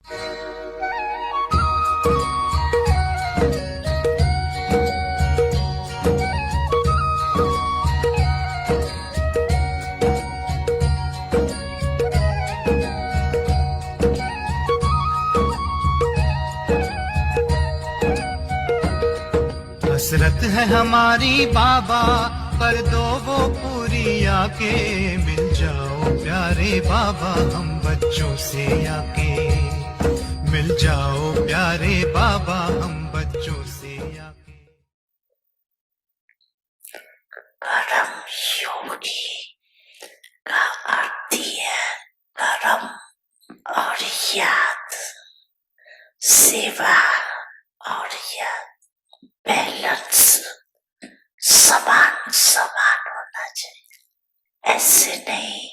हसरत है हमारी बाबा, कर दो वो पूरी आके। मिल जाओ प्यारे बाबा हम बच्चों से आके। मिल जाओ प्यारे बाबा हम बच्चों से आके। परम योगी का अर्थ है कर्म और याद, सेवा और याद, बैलेंस समान समान होना चाहिए। ऐसे नहीं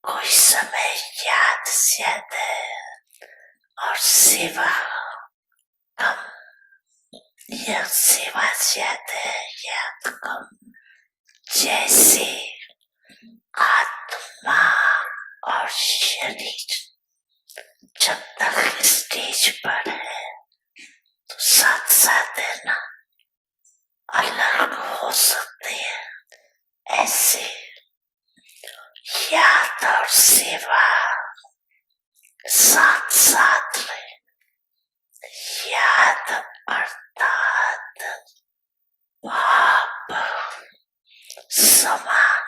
कोई समय याद ज्यादा और सेवा कम, या सेवा ज्यादा याद कम। जैसे आत्मा और शरीर जब तक स्टेज पर है तो साथ साथ है ना, अलग हो सकते हैं। ऐसे याद और सेवा साथ साथ में। याद अर्थात पाप समान,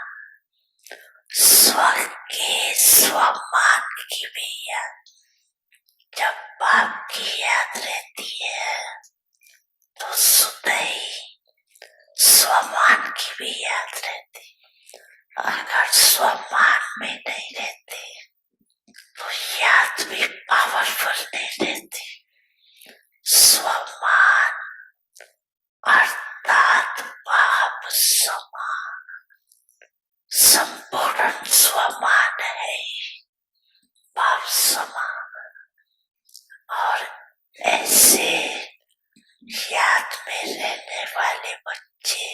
स्व के स्वमान की भी याद। जब पाप की याद रहती है तो सुबह ही स्वमान की भी याद रहती। अगर स्वमान में नहीं रहते तो याद भी पावरफुल नहीं रहती। स्वमान अर्थात पाप समान, संपूर्ण स्वमान है पाप समान। और ऐसे याद में रहने वाले बच्चे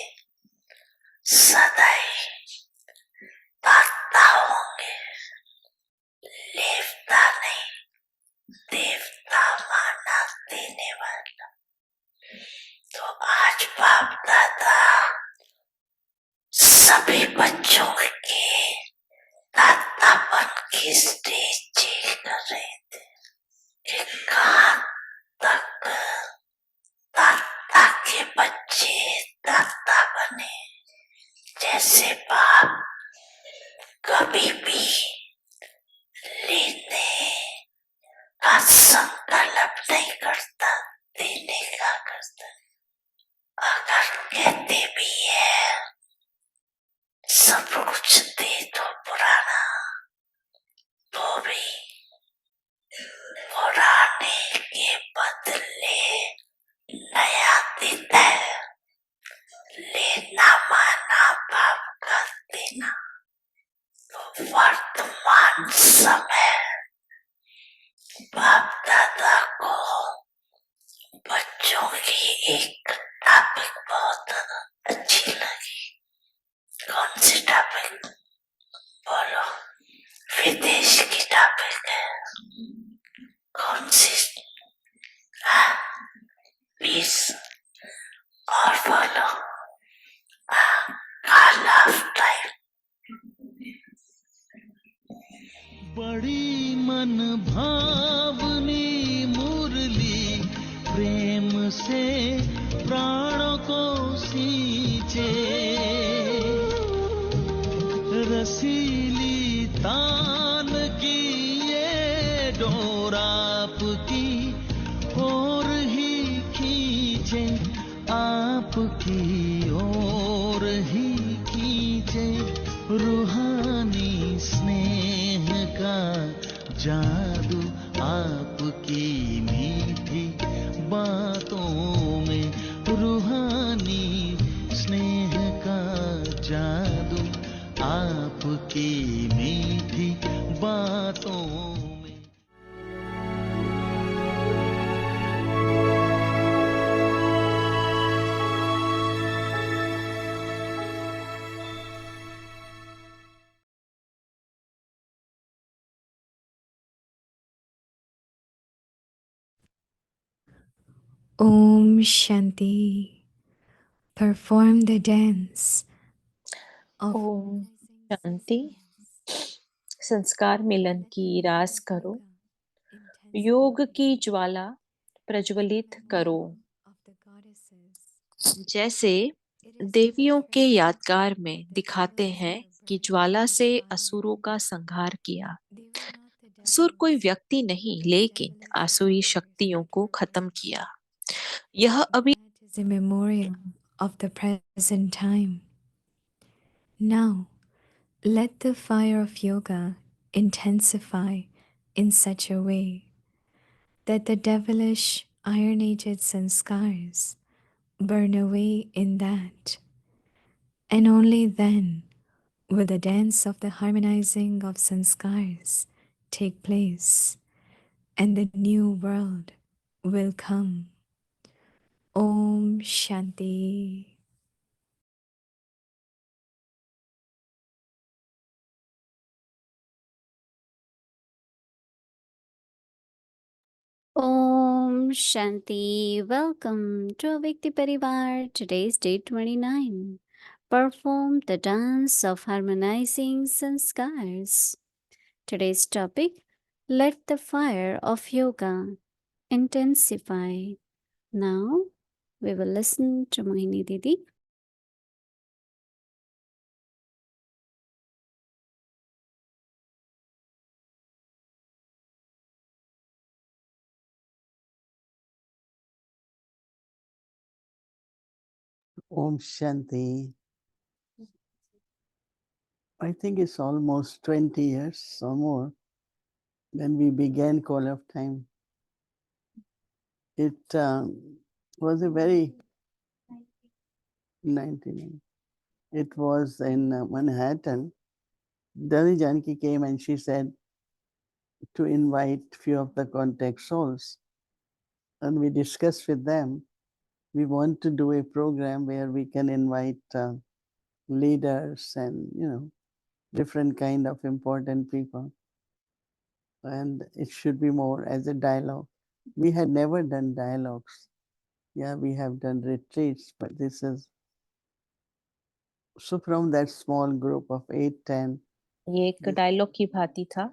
सदा ही ताकता होंगे। लेवता नहीं, देवता माना देने वाला। तो आज बाप दादा सभी बच्चों के दातापन की स्टेज चेक कर रहे थे। कहाँ तक दाता के बच्चे दाता बने। जैसे बाप कभी भी लेने का संकल्प नहीं करता, देने का करता। अगर कहते भी है सब कुछ दे दो पुराना, तो भी पुराने के बदले नया देता है। लेना माना बाप का देना। तो वर्तमान समय बाप दादा को बच्चों की एक टॉपिक बहुत अच्छी लगी। कौन सी टॉपिक बोलो? विदेश की टॉपिक है। कौन सी? पीस और बोलो कॉल ऑफ टाइम। बड़ी मन भावनी मुरली प्रेम से प्राणों को सींचे। रसीली तान की ये डोर आपकी ओर ही खींचे, आपकी ओर ही खींचे। रूहानी स्नेह का जादू आपकी मीठी बातों में। रूहानी स्नेह का जादू आपकी मीठी बातों Om Shanti. Perform the dance of Om harmonizing Shanti. sanskars. संस्कार मिलन Let the की fire रास of करो, yoga योग intensify की ज्वाला as a प्रज्वलित करो। memorial of the goddesses. जैसे It is to be देवियों के treasured यादगार that में the दिखाते devils हैं were कि burned ज्वाला in the से fire. असुरों का संहार किया। They were not the असुर कोई devils, व्यक्ति नहीं, but the लेकिन devilish आसुरी powers शक्तियों that को were खत्म present. किया। यह अभी That is a memorial of the present time. Now, let the fire of yoga intensify in such a way that the devilish iron aged sanskars burn away in that, and only then will the dance of the harmonizing of sanskars take place and the new world will come. Om Shanti. Om Shanti. Welcome to Avikti Parivar. Today's day 29. Perform the dance of harmonizing sanskars. Today's topic, let the fire of yoga intensify. Now we will listen to Mohini Didi. Om Shanti. I think it's almost 20 years or more when we began Call of Time. It was a very 99. It was in Manhattan. Dali Janki came and she said to invite few of the contact souls, and we discussed with them. We want to do a program where we can invite leaders and different kind of important people, and it should be more as a dialogue. We had never done dialogues. Yeah, we have done retreats, but this is so from that small group of 8, 10. ये एक dialogue की भांति था,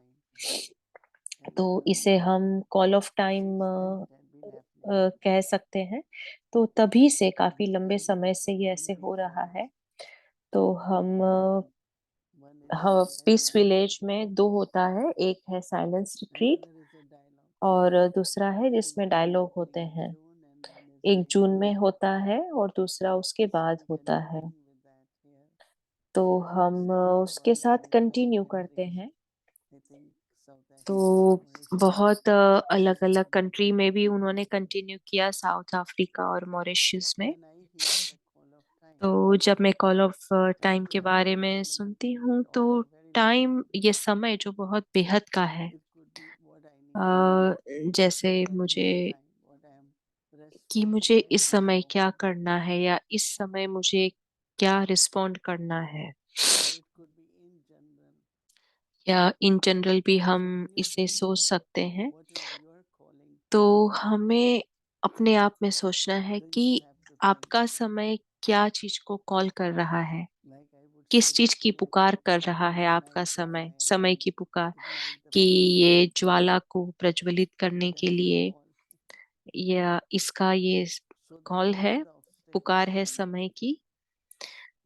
तो इसे हम call of time कह सकते हैं। तो तभी से काफी लंबे समय से ये ऐसे हो रहा है। तो हम पीस विलेज में दो होता है, एक है साइलेंस रिट्रीट और दूसरा है जिसमें डायलॉग होते हैं। एक जून में होता है और दूसरा उसके बाद होता है। तो हम उसके साथ कंटिन्यू करते हैं। तो बहुत अलग अलग कंट्री में भी उन्होंने कंटिन्यू किया, साउथ अफ्रीका और मॉरिशस में। तो जब मैं कॉल ऑफ टाइम के बारे में सुनती हूँ तो टाइम, ये समय जो बहुत बेहद का है, जैसे मुझे कि मुझे इस समय क्या करना है या इस समय मुझे क्या रिस्पॉन्ड करना है, या इन जनरल भी हम इसे सोच सकते हैं। तो हमें अपने आप में सोचना है कि आपका समय क्या चीज को कॉल कर रहा है, किस चीज की पुकार कर रहा है आपका समय, समय की पुकार, कि ये ज्वाला को प्रज्वलित करने के लिए, या इसका ये कॉल है, पुकार है समय की,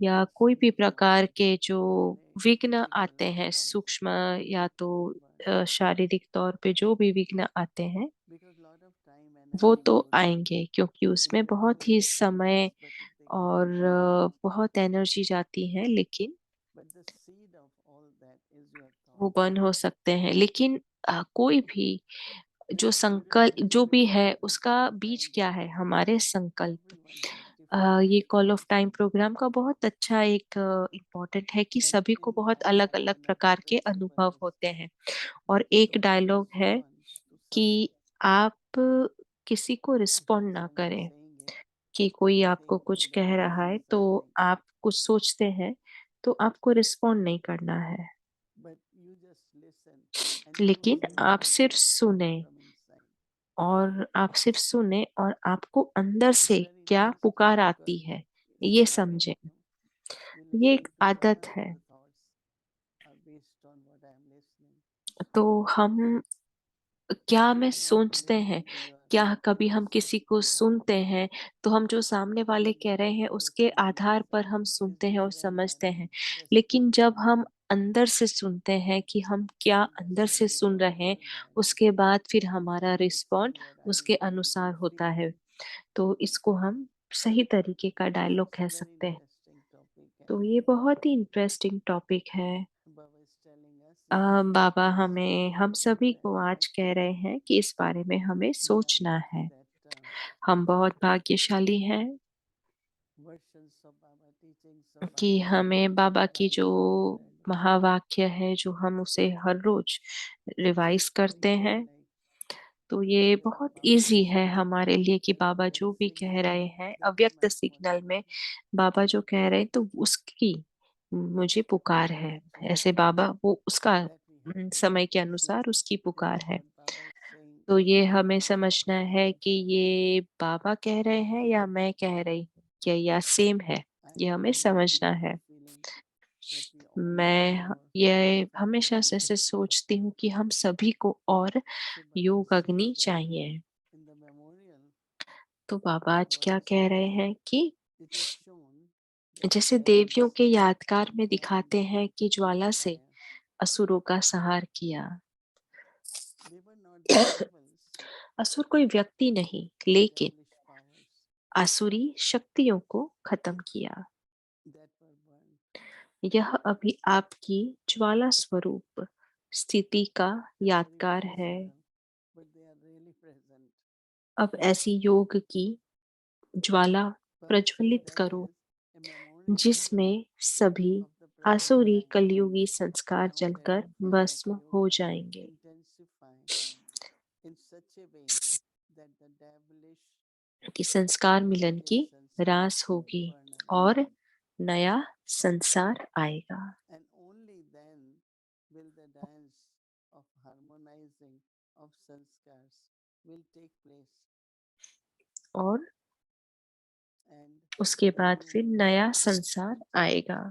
या कोई भी प्रकार के जो विघ्न आते हैं, सूक्ष्म या तो शारीरिक तौर पे जो भी विघ्न आते हैं, वो तो आएंगे, क्योंकि उसमें बहुत ही समय और बहुत एनर्जी जाती है, लेकिन वो बंद हो सकते हैं। लेकिन कोई भी जो संकल्प जो भी है, उसका बीज क्या है, हमारे संकल्प। ये कॉल ऑफ टाइम प्रोग्राम का बहुत अच्छा एक इम्पोर्टेंट है कि सभी को बहुत अलग अलग प्रकार के अनुभव होते हैं। और एक डायलॉग है कि आप किसी को रिस्पॉन्ड ना करें, कि कोई आपको कुछ कह रहा है तो आप कुछ सोचते हैं, तो आपको रिस्पॉन्ड नहीं करना है, लेकिन आप सिर्फ सुने। और आप सिर्फ सुने और आपको अंदर से क्या पुकार आती है, ये समझें। ये एक आदत है। तो हम क्या हमें सोचते हैं, क्या कभी हम किसी को सुनते हैं तो हम जो सामने वाले कह रहे हैं उसके आधार पर हम सुनते हैं और समझते हैं। लेकिन जब हम अंदर से सुनते हैं कि हम क्या अंदर से सुन रहे हैं, उसके बाद फिर हमारा रिस्पॉन्ड उसके अनुसार होता है। तो इसको हम सही तरीके का डायलॉग कह सकते हैं। तो ये बहुत ही इंटरेस्टिंग टॉपिक है। बाबा हमें हम सभी को आज कह रहे हैं कि इस बारे में हमें सोचना है। हम बहुत भाग्यशाली हैं कि हमें बाबा की जो महावाक्य है, जो हम उसे हर रोज रिवाइज करते हैं। तो ये बहुत इजी है हमारे लिए कि बाबा जो भी कह रहे हैं अव्यक्त सिग्नल में, बाबा जो कह रहे हैं तो उसकी मुझे पुकार है। ऐसे बाबा वो उसका समय के अनुसार उसकी पुकार है। तो ये हमें समझना है कि ये बाबा कह रहे हैं या मैं कह रही हूँ, क्या या सेम है, ये हमें समझना है। ये हमेशा से ऐसे सोचती हूँ कि हम सभी को और योग अग्नि चाहिए। तो बाबा आज क्या कह रहे हैं कि जैसे देवियों के यादगार में दिखाते हैं कि ज्वाला से असुरों का संहार किया। असुर कोई व्यक्ति नहीं, लेकिन आसुरी शक्तियों को खत्म किया। यह अभी आपकी ज्वाला स्वरूप स्थिति का यादगार है। अब ऐसी योग की ज्वाला प्रज्वलित करो जिसमें सभी आसुरी कलयुगी संस्कार जलकर भस्म हो जाएंगे। कि संस्कार मिलन की रास होगी और नया संसार आएगा। और उसके बाद फिर नया संसार आएगा।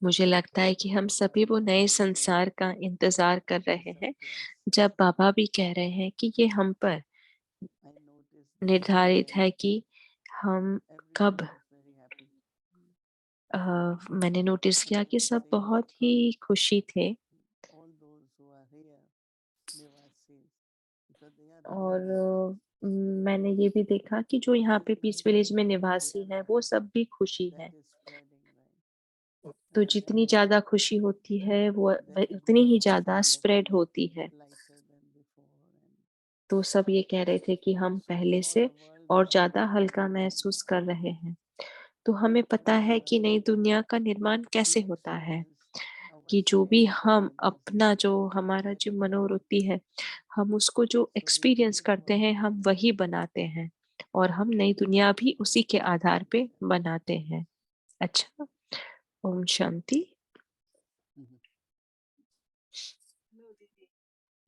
मुझे लगता है कि हम सभी वो नए संसार का इंतजार कर रहे हैं, जब बाबा भी कह रहे हैं कि ये हम पर निर्धारित है कि हम कब मैंने नोटिस किया कि सब बहुत ही खुशी थे। और मैंने ये भी देखा कि जो यहाँ पे पीस विलेज में निवासी हैं वो सब भी खुशी हैं। तो जितनी ज़्यादा खुशी होती है वो उतनी ही ज़्यादा स्प्रेड होती है। तो सब ये कह रहे थे कि हम पहले से और ज़्यादा हल्का महसूस कर रहे हैं। तो हमें पता है कि नई दुनिया का निर्माण कैसे होता है, कि जो भी हम अपना जो हमारा जो मनोवृत्ति है, हम उसको जो एक्सपीरियंस करते हैं हम वही बनाते हैं और हम नई दुनिया भी उसी के आधार पे बनाते हैं। अच्छा, ओम शांति।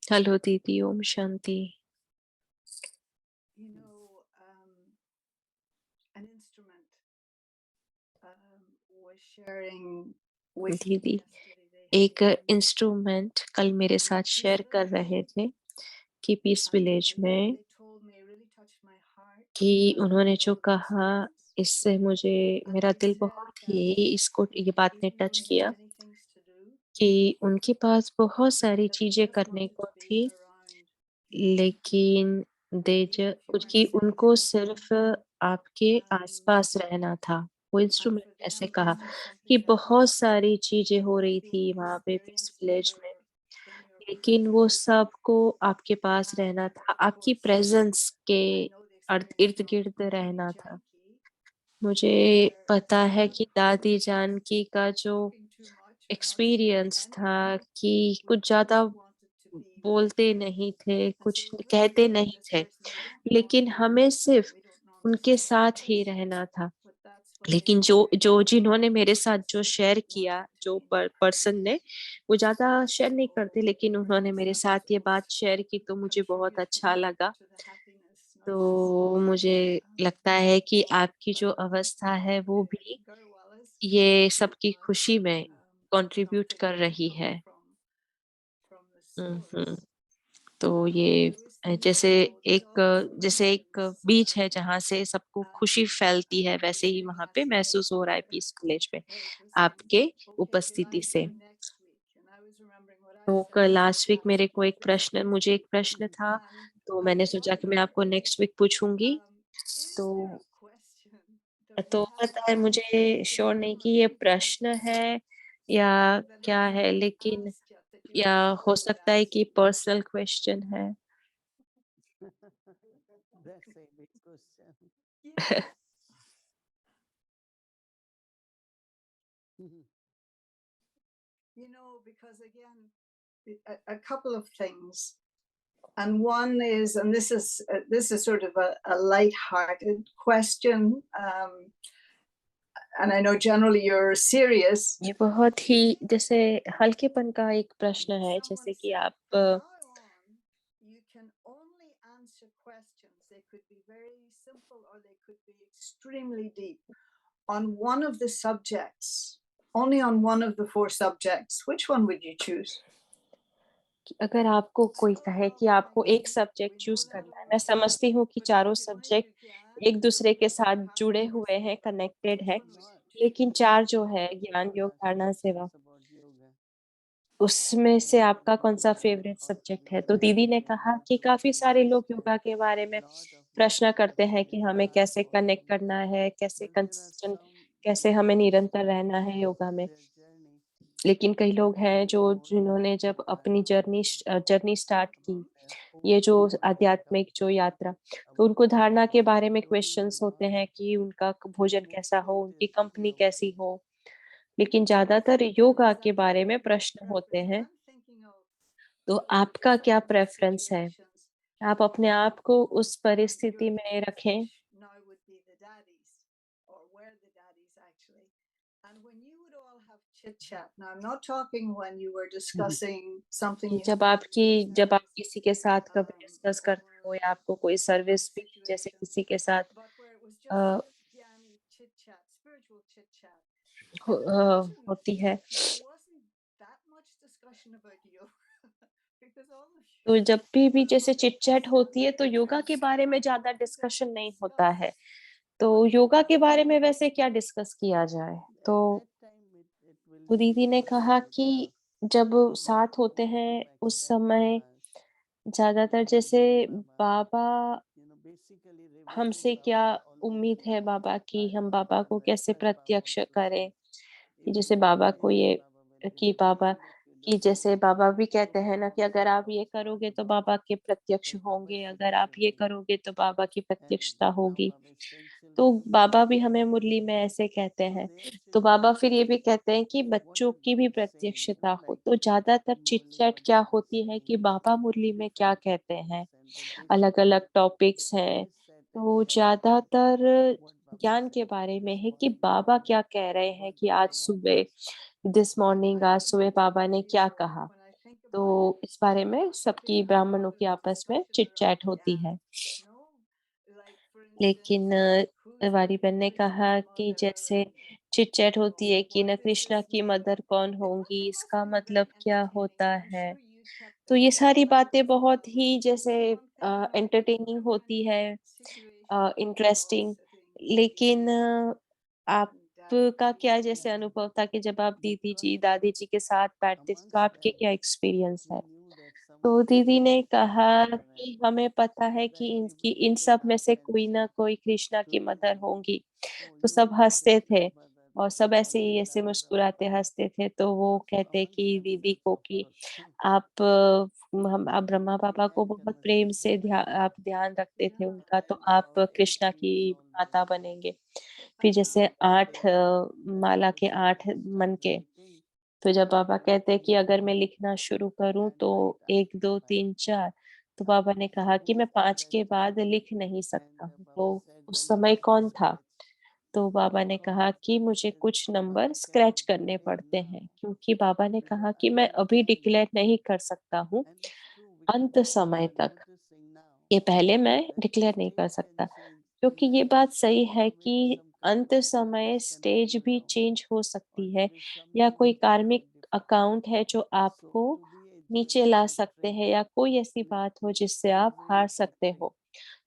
हेलो दीदी, ओम शांति। दीदी एक इंस्ट्रूमेंट कल मेरे साथ शेयर कर रहे थे कि पीस विलेज में, कि उन्होंने जो कहा इससे मुझे मेरा दिल बहुत ही इसको ये बात ने टच किया कि उनके पास बहुत सारी चीजें करने को थी, लेकिन उसकी उनको सिर्फ आपके आसपास रहना था। वो इंस्ट्रूमेंट ऐसे कहा कि बहुत सारी चीजें हो रही थी वहां पे पीस विलेज में, लेकिन वो सबको आपके पास रहना था, आपकी प्रेजेंस के अर्ध इर्द गिर्द रहना था। मुझे पता है कि दादी जानकी का जो एक्सपीरियंस था कि कुछ ज़्यादा बोलते नहीं थे, कुछ कहते नहीं थे, लेकिन हमें सिर्फ उनके साथ ही रहना था। लेकिन जो जो जिन्होंने मेरे साथ जो शेयर किया, जो पर्सन ने, वो ज़्यादा शेयर नहीं करते, लेकिन उन्होंने मेरे साथ ये बात शेयर की तो मुझे बहुत अच्छा लगा। तो मुझे लगता है कि आपकी जो अवस्था है वो भी ये सबकी खुशी में कंट्रीब्यूट कर रही है। हुँ। तो ये जैसे एक बीज है जहाँ से सबको खुशी फैलती है, वैसे ही वहाँ पे महसूस हो रहा है पीस विलेज में आपके उपस्थिति से। तो क लास्ट वीक मुझे एक प्रश्न था, तो मैंने सोचा कि मैं आपको नेक्स्ट वीक पूछूँगी। तो पता है मुझे श्योर नहीं कि ये प्रश्न है या क्या है, लेकिन या हो सकता है कि पर्सनल क्वेश्चन है। That's a big question. Mhm. A couple of things. And one is, and this is sort of a light-hearted question, and I know generally you're serious. ये बहुत ही जैसे हल्केपन का एक प्रश्न है, जैसे कि आप You can only answer questions. They could be very simple or they could be extremely deep on one of the subjects, only on one of the four subjects. Which one would you choose? अगर आपको कोई कहे कि आपको एक subject choose करना है, मैं समझती हूँ कि चारों सब्जेक्ट एक-दूसरे के साथ जुड़े हुए हैं, कनेक्टेड है, Not. लेकिन 4 जो Not है all ज्ञान, योग, yoga धारणा, सेवा, is about yoga. उसमें से आपका कौन-सा फ़ेवरेट सब्जेक्ट है? तो दीदी ने कहा कि काफ़ी सारे लोग योगा के बारे में प्रश्न करते हैं कि हमें कैसे कनेक्ट करना है, कैसे But there are consistent, some कैसे हमें निरंतर रहना है योगा में। their journey. लेकिन कई लोग हैं जो जिन्होंने जब अपनी जर्नी स्टार्ट की, ये जो आध्यात्मिक जो यात्रा, तो उनको धारणा के बारे में क्वेश्चन्स होते हैं कि उनका भोजन कैसा हो, उनकी कंपनी कैसी हो, लेकिन ज़्यादातर योगा के बारे में प्रश्न होते हैं। तो आपका क्या प्रेफ़रेंस है? आप अपने आप को उस परिस्थिति में रखें Now would be the daddies, or were the daddies actually. And when you would all have chit chat, now I'm not talking when you were discussing something कि you had in जब आप business, किसी के साथ कभी discuss करते हो या आपको कोई or सर्विस भी जैसे situation, किसी के साथ but where it was a, just Gyani chit chat, spiritual chit chat. And actually, होती है। there wasn't that much discussion about yoga because all of तो you जब भी were जैसे about चिट-चैट होती है तो योगा के बारे में something ज़्यादा to डिस्कशन नहीं होता discuss. है। तो योगा के बारे में वैसे क्या डिस्कस किया जाए? At तो that time, it will तो be दीदी ने about कहा कि yoga. जब Not साथ होते going हैं to उस academic समय class. ज़्यादातर Going जैसे to Baba. Baba Basically revealing हमसे क्या Baba उम्मीद already है बाबा की, are हम in बाबा को progress कैसे as Baba प्रत्यक्ष also करें, said. कि If जैसे you बाबा को obey, Baba will reveal Baba and if you कि don't जैसे obey, बाबा भी कहते Baba हैं ना will कि अगर आप also ये करोगे तो not बाबा के प्रत्यक्ष that Baba होंगे, अगर आप ये essentially. करोगे तो बाबा की And प्रत्यक्षता now होगी। Baba तो essentially बाबा भी हमें मुरली में ऐसे कहते so हैं। their तो बाबा फिर ये situation, भी कहते हैं कि what बच्चों is की भी Baba saying, प्रत्यक्षता हो। like तो ज़्यादातर in Murli चिट-चैट Baba क्या is होती है कि saying बाबा मुरली में क्या different कहते हैं, topics and but अलग-अलग basically टॉपिक्स हैं। it is said at तो the end ज़्यादातर what Baba ज्ञान के said बारे में this है कि morning बाबा क्या कह रहे or हैं what कि आज Baba सुबह, wants. दिस I मॉर्निंग, आज couldn't सुबह agree बाबा with ने you क्या more. कहा। When I think तो about it, इस बारे में putting सबकी that out ब्राह्मणों of की the आपस में discussion around चिट-चैट होती Gyan, है। no? Like, for लेकिन instance, who's वारी बहन ने Krishna's कहा कि mother जैसे and, चिट-चैट होती है कि why न does कृष्णा this की mean? मदर कौन It होंगी, must इसका have been मतलब very क्या entertaining, होता and I'm है। sure you kept तो a ये track सारी of it बातें as बहुत well. ही jैसे So I'm thinking of a entertaining different होती है, situation where we're all interesting, sitting लेकिन maybe in Daddy आपका क्या Ji's जैसे अनुभव था कि जब आप दीदी जी, Because दादी जी के साथ बैठते थे, तो amongst आपके them क्या एक्सपीरियंस he है? knew that some तो of them दीदी ने were कहा mother कि and हमें पता है कि when इनकी even इन when they सब में laughed से and कोई ना said कोई कृष्णा to की मदर him, होंगी। oh तो you सब are not हँसते थे Krishna's mother, और that सब is ऐसे only ही ऐसे another मुस्कुराते Brahmana. हँसते थे, तो वो So कहते amongst कि दीदी themselves को of कि course आप ब्रह्मा they पापा को had बहुत प्रेम से conversations like आप ध्यान रखते थे Yeah, उनका, तो and आप how कृष्णा he की was माता always बनेंगे। फिर जैसे uh-huh. 8 माला के especially 8 when he मन started के, writing तो जब बाबा कहते हैं कि he अगर मैं would लिखना शुरू करूँ kind तो of write 1, after 2, 5 3, 4, तो बाबा ने कहा कि मैं 5 at that के time बाद लिख नहीं सकता and हूँ। Baba तो said उस one समय of the कौन था? poets तो बाबा ने कहा कि मुझे कुछ नंबर स्क्रैच करने पड़ते हैं, क्योंकि बाबा ने कहा कि मैं अभी डिक्लेयर नहीं कर सकता हूँ अंत समय तक। ये पहले मैं डिक्लेयर नहीं कर सकता, क्योंकि ये बात सही है कि अंत समय स्टेज भी चेंज हो सकती है, या कोई कार्मिक अकाउंट है जो आपको नीचे ला सकते हैं, या कोई ऐसी बात हो जिससे आप हार सकते हो।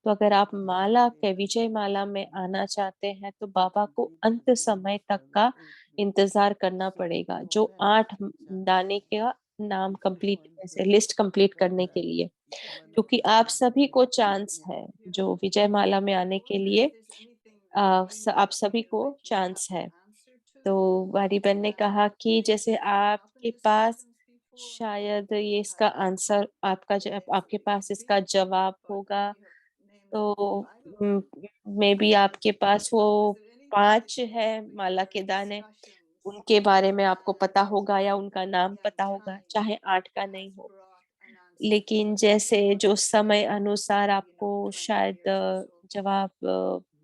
तो अगर आप माला के विजय माला में आना चाहते हैं, तो बाबा को अंत समय तक का इंतज़ार करना पड़ेगा, जो 8 दाने का नाम कंप्लीट ऐसे लिस्ट कंप्लीट करने के लिए। क्योंकि आप सभी को चांस है, जो विजय माला में आने के लिए आप सभी को चांस है। तो वारीबन ने कहा कि जैसे आपके पास शायद ये इसका आंसर आपके पास इसका जवाब होगा, तो मेबी आपके पास वो 5 है माला के दाने, उनके बारे में आपको पता होगा या उनका नाम पता होगा, चाहे 8 का नहीं हो। लेकिन जैसे जो समय अनुसार आपको शायद जवाब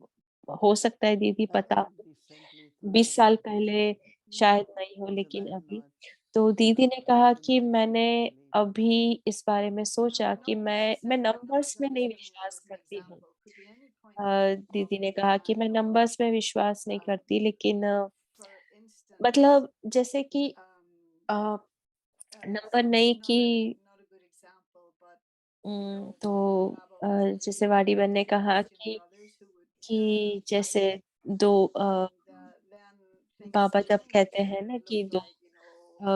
हो सकता है दीदी पता 20 साल पहले शायद नहीं हो, लेकिन अभी तो दीदी ने कहा कि मैंने अभी इस बारे में सोचा कि मैं नंबर्स में नहीं विश्वास करती हूँ। दीदी ने कहा कि मैं नंबर्स में विश्वास नहीं करती, लेकिन मतलब जैसे कि अ, नंबर नहीं कि तो जैसे वाडीबन ने कहा कि जैसे 2 बाबा जब कहते हैं ना कि 2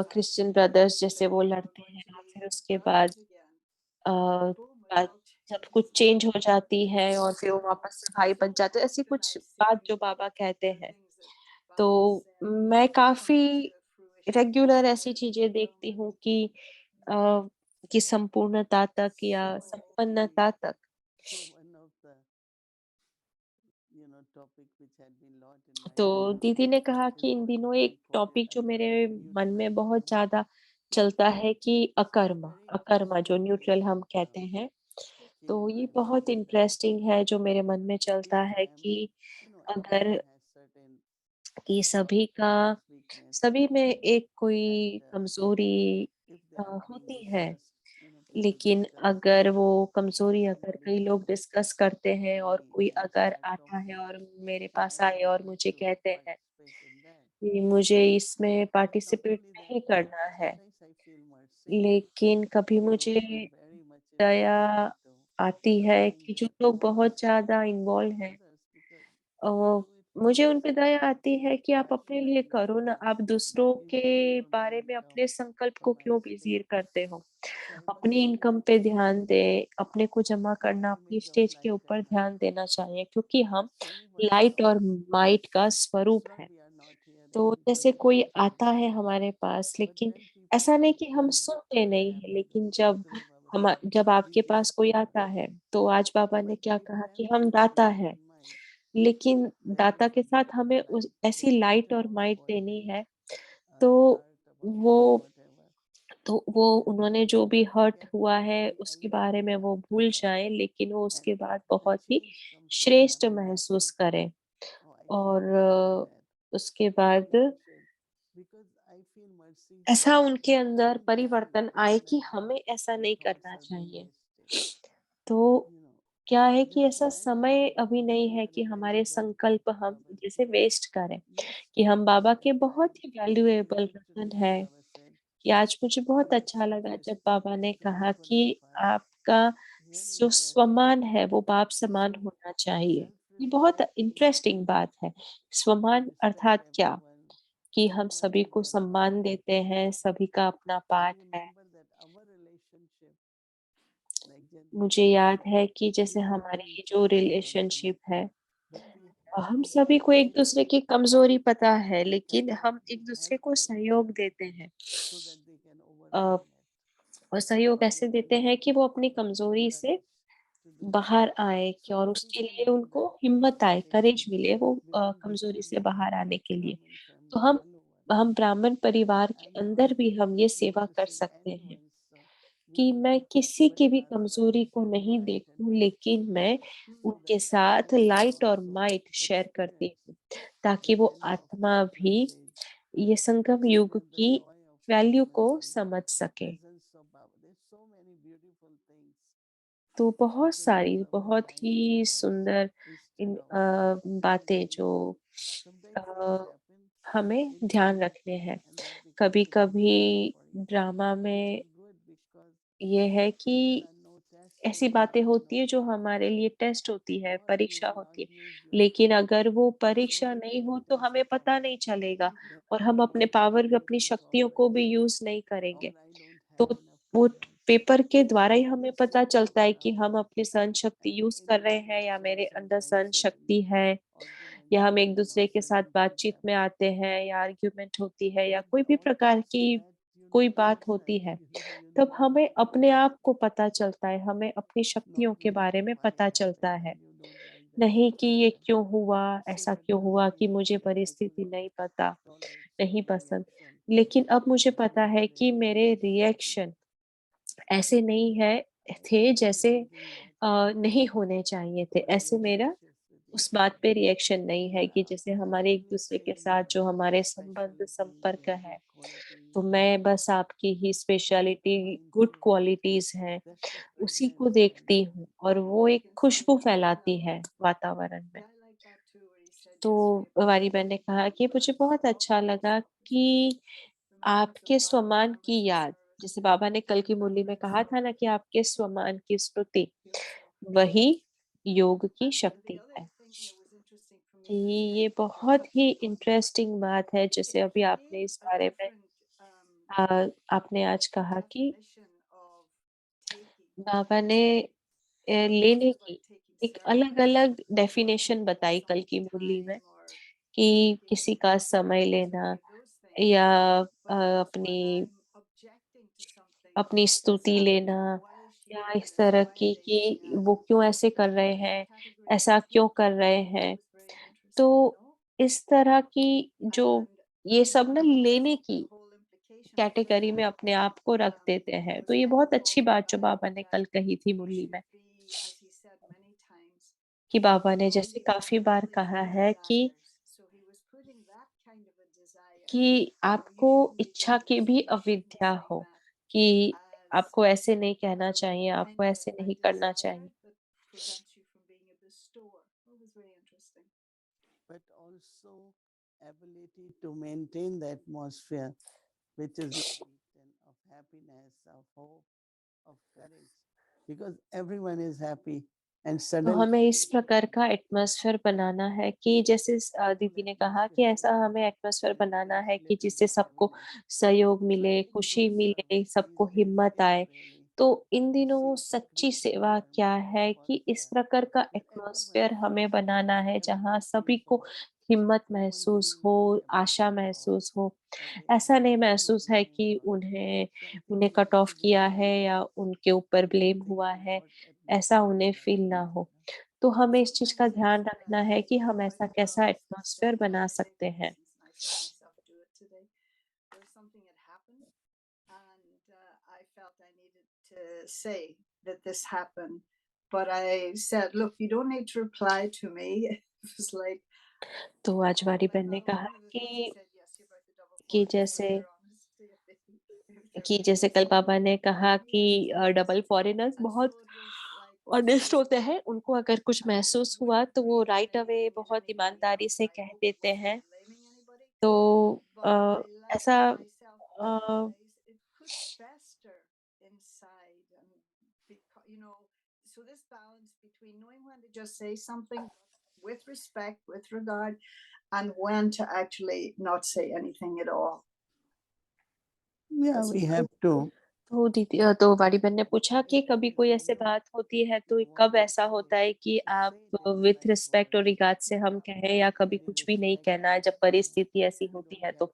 क्रिश्चियन ब्रदर्स जैसे वो लड़ते हैं और फिर उसके बाद अ, बात सब कुछ चेंज हो जाती है और फिर वो वापस से भाई बन जाते हैं, ऐसी कुछ बात जो बाबा कहते हैं। तो मैं काफ़ी रेगुलर ऐसी चीज़ें देखती हूँ अ, कि संपूर्णता तक या संपन्नता तक। तो दीदी ने कहा कि इन दिनों एक टॉपिक जो मेरे मन में बहुत ज़्यादा चलता है कि अकर्मा, अकर्मा जो न्यूट्रल हम कहते हैं। तो ये बहुत इंटरेस्टिंग है जो मेरे मन में चलता है कि अगर कि सभी में एक कोई कमज़ोरी होती है। लेकिन अगर कई लोग डिस्कस करते हैं और कोई अगर आता है और मेरे पास आए और मुझे कहते हैं कि मुझे इसमें पार्टिसिपेट नहीं करना है, लेकिन कभी मुझे दया आती है कि जो लोग बहुत ज़्यादा इन्वॉल्व हैं, अ, मुझे उन पे दया आती है कि आप अपने लिए करो ना, आप दूसरों के बारे में अपने संकल्प को क्यों बेज़ीर करते हो? अपनी इनकम पे ध्यान दें, अपने को जमा करना, अपनी स्टेज के ऊपर ध्यान देना चाहिए, क्योंकि हम लाइट और माइट का स्वरूप हैं। तो जैसे कोई आता है हमारे पास, लेकिन ऐसा नहीं कि हम सुनते नहीं हैं, लेकिन जब आपके पास कोई आता है, तो आज बाबा ने क्या कहा कि हम दाता हैं, लेकिन दाता के साथ हमें उस ऐसी लाइट और माइट देनी है, तो वो वो उन्होंने जो भी हर्ट हुआ है उसके बारे में वो भूल जाएँ, लेकिन वो उसके बाद बहुत ही श्रेष्ठ महसूस करें और उसके बाद ऐसा उनके अंदर परिवर्तन आए कि हमें ऐसा नहीं करना चाहिए। तो क्या है कि ऐसा समय अभी नहीं है कि हमारे संकल्प हम जैसे वेस्ट करें, कि हम बाबा के बहुत ही वैल्यूएबल रतन हैं। कि आज मुझे बहुत अच्छा लगा जब बाबा ने कहा कि आपका जो स्वमान है वो बाप समान होना चाहिए। ये बहुत इंटरेस्टिंग बात है। स्वमान अर्थात क्या? कि हम सभी को सम्मान देते हैं, सभी का अपना पाठ है। मुझे याद है कि जैसे हमारी जो रिलेशनशिप है, हम सभी को एक-दूसरे की कमज़ोरी पता है, लेकिन हम एक-दूसरे को सहयोग देते हैं। अ, और सहयोग ऐसे देते हैं कि वो अपनी कमज़ोरी से बाहर आए कि और उसके लिए उनको हिम्मत आए, करेज मिले वो कमज़ोरी से बाहर आने के लिए। तो हम ब्राह्मण परिवार के अंदर भी हम ये सेवा कर सकते हैं। कि मैं किसी की भी कमज़ोरी को नहीं देखूँ, लेकिन मैं उनके साथ लाइट और माइट शेयर करती हूँ, ताकि वो आत्मा भी ये संगम युग की वैल्यू को समझ सके। तो बहुत सारी, बहुत ही सुंदर बातें जो अ, हमें ध्यान रखने हैं। कभी-कभी ड्रामा में ये है कि ऐसी बातें होती है जो हमारे लिए टेस्ट होती है, परीक्षा होती है। लेकिन अगर वो परीक्षा नहीं हो तो हमें पता नहीं चलेगा और हम अपने पावर, अपनी शक्तियों को भी यूज़ नहीं करेंगे। तो वो पेपर के द्वारा ही हमें पता चलता है कि हम अपनी सहन शक्ति यूज़ कर रहे हैं या मेरे अंदर सहन शक्ति है, या हम एक-दूसरे के साथ बातचीत में आते हैं या आर्ग्यूमेंट होती है या कोई भी प्रकार की कोई बात होती है, तब हमें अपने आप को पता चलता है, हमें अपनी शक्तियों के बारे में पता चलता है। नहीं कि ये क्यों हुआ, ऐसा क्यों हुआ कि मुझे परिस्थिति नहीं पता, नहीं पसंद। लेकिन अब मुझे पता है कि मेरे रिएक्शन ऐसे नहीं है थे जैसे नहीं होने चाहिए थे। ऐसे मेरा उस बात पे रिएक्शन नहीं है कि जैसे हमारे एक-दूसरे के साथ जो हमारे संबंध, संपर्क है, तो मैं बस आपकी ही स्पेशलिटी, गुड क्वालिटीज़ हैं, उसी को देखती हूँ और वो एक खुशबू फैलाती है वातावरण में। Yeah, I like that too, where he said तो yesterday, हमारी बहन ने कहा कि मुझे बहुत अच्छा लगा कि remembrance of आपके Baba स्वमान was की the याद, service जैसे of बाबा ने कल की मुरली में remembrance कहा था of ना कि आपके स्वमान की स्मृति, beautiful. वही योग की And the शक्ति other है। thing that was interesting for कि me was that ये you're बहुत ही touching upon इंटरेस्टिंग बात है, जैसे it अभी आपने became इस a बारे में different आपने आज कहा कि definition of taking. बाबा ने Everybody talks लेने about की taking एक steroids अलग-अलग or डेफिनेशन giving बताई कल someone की मुरली में time or कि taking किसी का समय pills or लेना any of those things. या But when अपनी I'm objecting to something अपनी that's स्तुति लेना, happening, why is she या doing इस this? तरह Why are की they doing कि that? वो क्यों ऐसे कर रहे That हैं, category ऐसा क्यों कर रहे that हैं। was very तो interesting, you know? इस तरह की जो And ये सब ना लेने the की whole implication of कैटेगरी में that अपने आप को रख देते हैं। तो was ये then बहुत अच्छी followed बात जो by बाबा ने that कल कही थी you मुरली should में, be, as he said many times, कि बाबा ने जैसे following काफ़ी your बार कहा earthly है desires. So he was putting that kind of a desire. कि You आपको shouldn't be इच्छा doing की this or भी you shouldn't be अविद्या saying हो, that कि as आपको ऐसे नहीं कहना चाहिए, आपको kind of ऐसे a नहीं करना desire चाहिए। that prevents you from being a bestower. That was very interesting. But also ability to maintain the atmosphere, which is light and of happiness, of hope, of courage, because everyone is happy and तो suddenly हमें इस प्रकार का atmosphere बनाना है कि जैसे दीदी ने कहा कि ऐसा हमें एटमॉस्फेयर बनाना है कि जिससे सबको सहयोग मिले, खुशी मिले, सबको हिम्मत आए। तो इन दिनों सच्ची सेवा क्या है कि इस प्रकार का एटमॉस्फेयर हमें बनाना है जहाँ सभी को हिम्मत महसूस हो, आशा महसूस हो। ऐसा नहीं महसूस है कि उन्हें कट ऑफ किया है या उनके ऊपर ब्लेम हुआ है, ऐसा उन्हें फ़ील ना हो। तो हमें इस चीज़ का Sometimes ध्यान it's रखना है कि like हम how ऐसा you कैसा said एटमॉस्फेयर बना yesterday, सकते for हैं। instance, and I saw myself do it today, where something had happened and I felt I needed to say that this happened. But I said, look, you don't need to reply to me. It was तो आज हमारी बहन ने कहा one of the things he said, yes, you're about the double कि foreign, so जैसे they're honest if they're कि being जैसे कल honest. पापा ने कहा कि Yes. डबल फॉरेनर्स And बहुत so it was like honest saying, होते हैं, उनको अगर कुछ I महसूस हुआ wouldn't तो वो be right saying away blame बहुत anybody ईमानदारी else. से I कह देते wasn't हैं। blaming anybody, तो but I let ऐसा myself a, realize it could fester inside and because so this balance between knowing when to just say something with respect, with regard, and when to actually not say anything at all. yeah, That's we have to. तो दीदी तो बड़ी बहन ने पूछा कि कभी कोई ऐसे बात होती है तो कब ऐसा होता है कि आप विथ रिस्पेक्ट और रिगार्ड से हम कहें या कभी कुछ भी नहीं कहना है जब परिस्थिति ऐसी होती है तो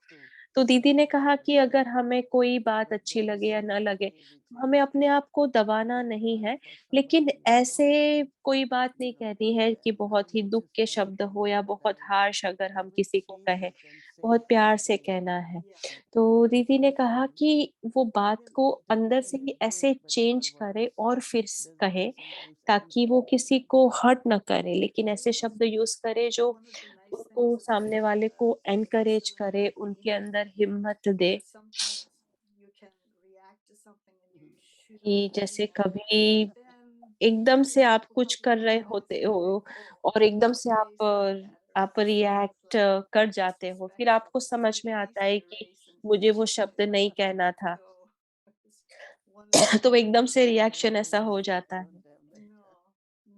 तो दीदी ने कहा कि अगर हमें कोई बात अच्छी लगे या ना लगे, तो हमें अपने आप को दबाना नहीं है, लेकिन ऐसे कोई बात नहीं कहनी है कि बहुत ही दुःख के शब्द हो या बहुत हार्श अगर हम किसी को कहें, बहुत प्यार से कहना है। तो दीदी ने कहा कि वो बात को अंदर से ही ऐसे चेंज करे और फिर कहे, ताकि वो किसी को हर्ट ना करे, लेकिन ऐसे शब्द यूज करे जो one of the nice उनको things सामने about वाले को एनकरेज facilitating करे, the उनके अंदर interview हिम्मत दे that sometimes you can react to something and you shoot off कि an जैसे email, कभी but then एकदम से आप a कुछ couple कर of रहे minutes होते you हो think, oh, और एकदम से okay, sorry, आप so it's रिएक्ट like कर जाते हो, फिर आपको समझ suspected में आता है कि face and मुझे वो shame. शब्द नहीं कहना था। So it's one of the तो things एकदम से that रिएक्शन ऐसा हो जाता है। no,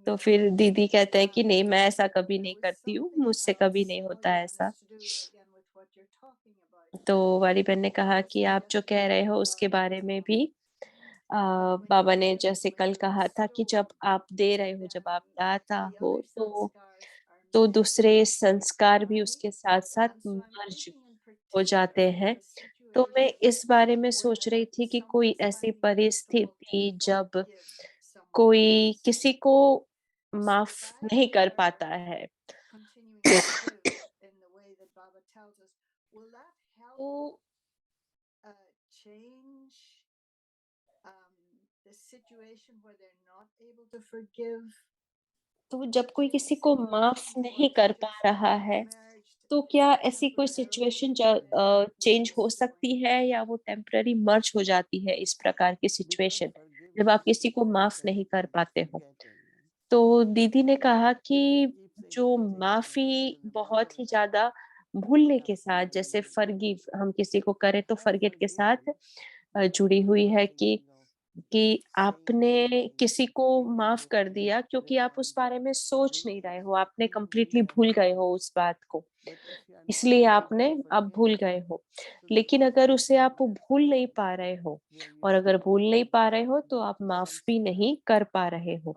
तो no. फिर दीदी कहते हैं कि And नहीं, मैं ऐसा कभी there नहीं was करती हूँ, something मुझसे कभी else. नहीं Oh होता yeah, and ऐसा। it's to do again with what you're talking about. तो वाली बहन ने कहा You were कि आप जो कह suggesting रहे हो उसके about बारे में भी when बाबा you're ने giving जैसे away कल the कहा था कि जब soul, आप दे रहे हो, जब then आप दाता the हो, other sanskars are तो दूसरे merged, संस्कार भी right? उसके साथ-साथ And so I'm merge thinking in हो जाते particular of हैं। a तो मैं situation इस बारे में सोच रही where थी कि कोई someone's ऐसी finding it difficult to परिस्थिति जब forgive someone कोई else. किसी को So माफ that नहीं कर पाता word, है। continuing to give in the way that Baba tells us, will that help तो change the situation where they're not able to forgive? तो जब कोई Say किसी को माफ situations नहीं where कर they're पा just रहा है, merged तो क्या ऐसी कोई temporarily सिचुएशन with चेंज हो what's सकती going है on. या वो टेम्पररी मर्ज हो जाती है इस प्रकार की सिचुएशन, जब आप किसी को माफ नहीं कर पाते हो? तो दीदी ने कहा कि जो माफी बहुत ही ज्यादा भूलने के साथ, जैसे फॉरगिव हम किसी को करें तो फॉरगेट के साथ जुड़ी हुई है कि आपने किसी को माफ कर दिया क्योंकि आप उस बारे में सोच नहीं रहे हो, आपने कंप्लीटली भूल गए हो उस बात को, इसलिए आपने अब भूल गए हो। लेकिन अगर उसे आप भूल नहीं पा रहे हो, और अगर भूल नहीं पा रहे हो तो आप माफ भी नहीं कर पा रहे हो,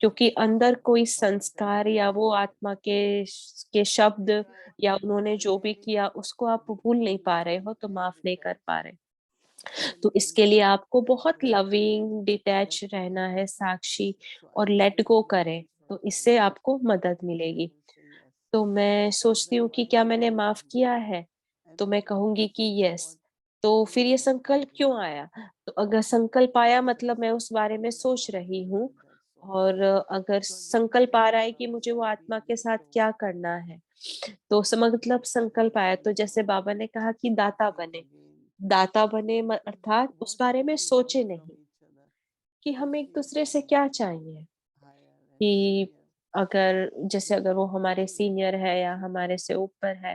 क्योंकि अंदर कोई संस्कार या वो आत्मा के शब्द Right. या उन्होंने जो भी किया उसको आप भूल नहीं पा रहे हो, तो माफ नहीं कर पा रहे। तो इसके लिए आपको बहुत लविंग डिटैच रहना है, साक्षी, और लेट गो करें, तो इससे आपको मदद मिलेगी। तो मैं सोचती हूँ कि क्या मैंने माफ किया है? तो मैं कहूँगी कि यस। तो फिर ये संकल्प क्यों आया? तो अगर संकल्प आया मतलब मैं उस बारे में सोच रही हूँ, और अगर संकल्प आ रहा है कि मुझे वो आत्मा के साथ क्या करना है, तो मतलब संकल्प आया, तो जैसे बाबा ने कहा कि दाता बने। दाता बने अर्थात उस बारे में सोचे नहीं कि हमें एक-दूसरे से क्या चाहिए? कि अगर वो हमारे सीनियर है या हमारे से ऊपर है,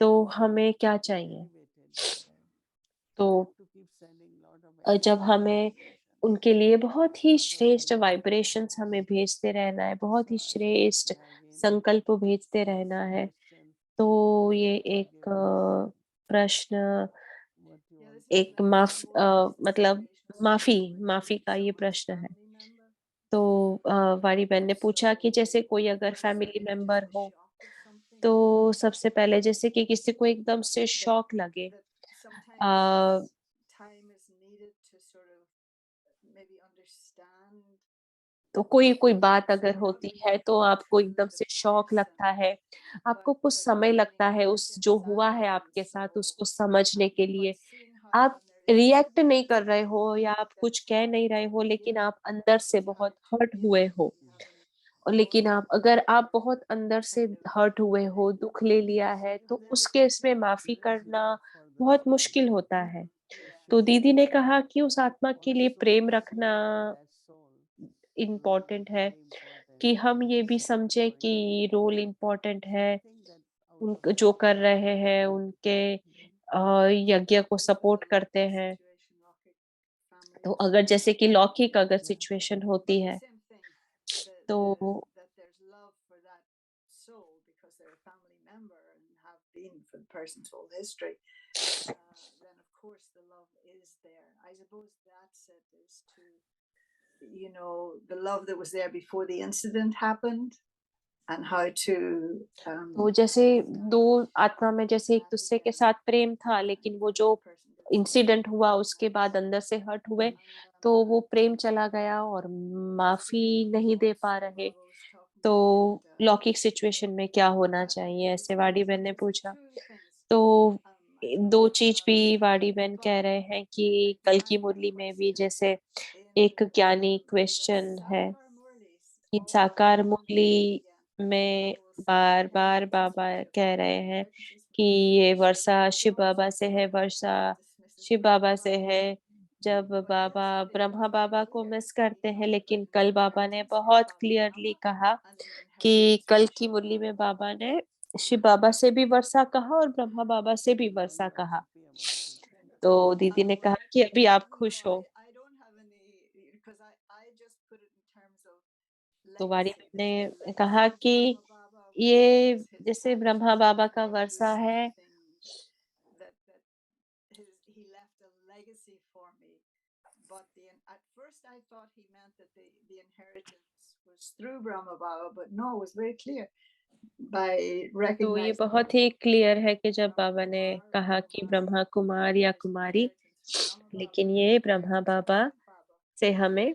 तो हमें क्या चाहिए? तो जब हमें उनके लिए बहुत ही श्रेष्ठ वाइब्रेशंस हमें भेजते रहना है, बहुत ही श्रेष्ठ संकल्प भेजते रहना है, तो ये एक प्रश्न, Yeah, this is एक nice. And what is the मतलब situation? So माफ़ी if का ये someone's a प्रश्न है। family member, तो वाणी बहन ने पूछा कि so जैसे कोई अगर what is it? Family Is it just member the हो, shock of something तो सबसे पहले जैसे कि किसी को एकदम से that शॉक लगे, that a, sometimes time is needed to sort of maybe understand तो कोई बात what's अगर होती happening है तो आपको एकदम to the से शॉक person, लगता है, आपको कुछ but समय लगता getting है back उस जो हुआ है inside. आपके साथ So उसको समझने के but लिए। seeing how आप when there is रिएक्ट नहीं कर रहे something हो या आप that कुछ कह नहीं रहे हो, लेकिन yeah आप अंदर से बहुत tried to हर्ट give हुए but हो। you haven't और got लेकिन it, अगर आप बहुत अंदर से kind of हर्ट हुए let हो, it दुःख go. ले लिया है, So तो then उस the केस में technique माफ़ी करना बहुत मुश्किल होता है। yeah तो दीदी ने कहा कि उस आत्मा के लिए प्रेम रखना इम्पोर्टेंट है, कि हम ये भी समझें कि रोल इम्पोर्टेंट है, उन जो कर रहे हैं उनके यज्ञ को what is the सपोर्ट करते Lokik हैं। situation, Lokik family तो अगर member? जैसे कि लौकिक अगर सिचुएशन होती But the है, same thing, तो that there's love for that soul because they're a family member and have been for the person's whole history. Then of course the love is there. I suppose that's it, is to the love that was there before the incident happened. and how to तो जैसे दो आत्मा में जैसे एक दूसरे के साथ प्रेम था, लेकिन वो जो इंसिडेंट हुआ उसके बाद अंदर से हर्ट हुए, तो वो प्रेम चला गया और माफी नहीं दे पा रहे। तो लौकिक सिचुएशन में क्या होना चाहिए, ऐसे वाडी बहन ने पूछा। तो दो चीज भी वाडी बहन कह रहे हैं कि कल की मुरली में भी जैसे एक ज्ञानी क्वेश्चन है कि साकार मुरली में बार बार बाबा कह रहे हैं कि ये वर्षा शिव बाबा से है, वर्षा शिव बाबा से है। जब बाबा ब्रह्मा बाबा को मिस करते हैं, लेकिन कल बाबा ने बहुत क्लियरली कहा कि कल की मुरली में बाबा ने शिव बाबा से भी वर्षा कहा और ब्रह्मा बाबा से भी वर्षा कहा। तो दीदी ने कहा कि अभी आप खुश हो। तो वारी ने कहा कि ये जैसे ब्रह्मा बाबा का वर्षा है, but at first I thought he meant that the inheritance was through Brahma Baba, but no, it was very clear by तो ये recognizing बहुत ही क्लियर है कि जब बाबा ने कहा कि ब्रह्मा कुमार या कुमारी, लेकिन ये ब्रह्मा बाबा से हमें